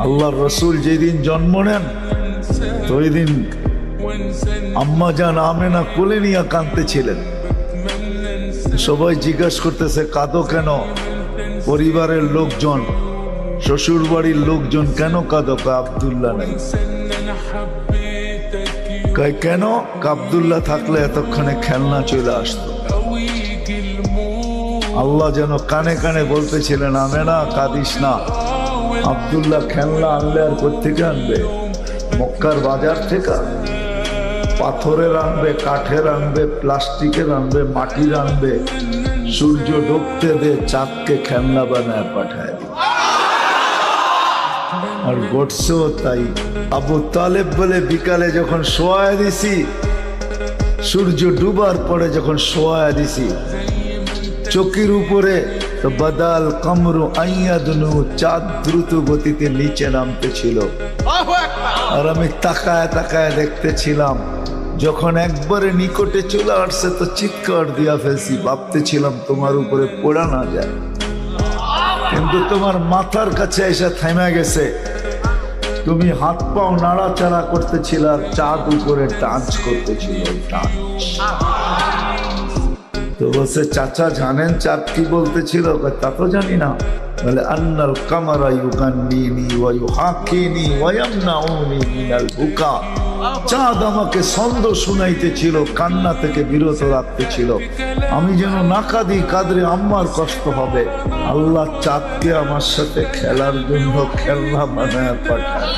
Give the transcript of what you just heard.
আল্লাহর রসুল যেদিন জন্ম নেন তো ওই দিন আম্মা জান আমেনা কোলে নিয়ে কাঁদতেছিলেন। সবাই জিজ্ঞাসা করতেছে কাঁদো কেন? পরিবারের লোকজন, শ্বশুর বাড়ির লোকজন কেন কাঁদো? আব্দুল্লাহ নাই। কেন? আব্দুল্লাহ থাকলে এতক্ষণে খেলনা চলে আসতো। আল্লাহ যেন কানে কানে বলতেছিলেন আমেনা কাঁদিস না, আব্দুল্লাহ খেলনা আনলে আর কোত্থেকে আনবে? মক্কার বাজার থেকে। পাথরের আনবে, কাঠের আনবে, প্লাস্টিকের আনবে, মাটির আনবে, সূর্য ডুবতে দে চাঁদকে খেলনা বানায় পাঠায়। আর ঘটছেও তাই। আবু তালেব বলে বিকালে যখন শোয়া দিছি, সূর্য ডুবার পরে যখন শোয়া দিছি, চোখের উপরে তো বাদাল কামরু আইয়াদনু, চাঁদ দ্রুত গতিতে নিচে নামতেছিল। আর আমি তাকায় তাকায় দেখতেছিলাম। যখন একবারে নিকটে চলে আসছে তো চিৎকার দিয়া ফেলছি, ভাবতেছিলাম তোমার উপরে পড়া না যায়, কিন্তু তোমার মাথার কাছে এসে থেমে গেছে। তুমি হাত পাও নাড়াচাড়া করতেছিল আর চাঁদ উপরে টাচ করতেছিল। তো বলছে চাচা জানেন চাঁদ কি বলতেছিল? তা তো জানি না। বলে আন্নাল কামারা ইউগান্নিনি ওয়া ইউহাকিনি ওয়া ইয়ামনাউনি মিনাল বুকা। চাঁদ আমাকে ছন্দ শুনাইতেছিল, কান্না থেকে বিরত রাখতেছিল। আমি যেন না কাঁদি, কাঁদলে আম্মার কষ্ট হবে। আল্লাহ চাঁদকে আমার সাথে খেলার জন্য খেলনা বানায় পাঠায়।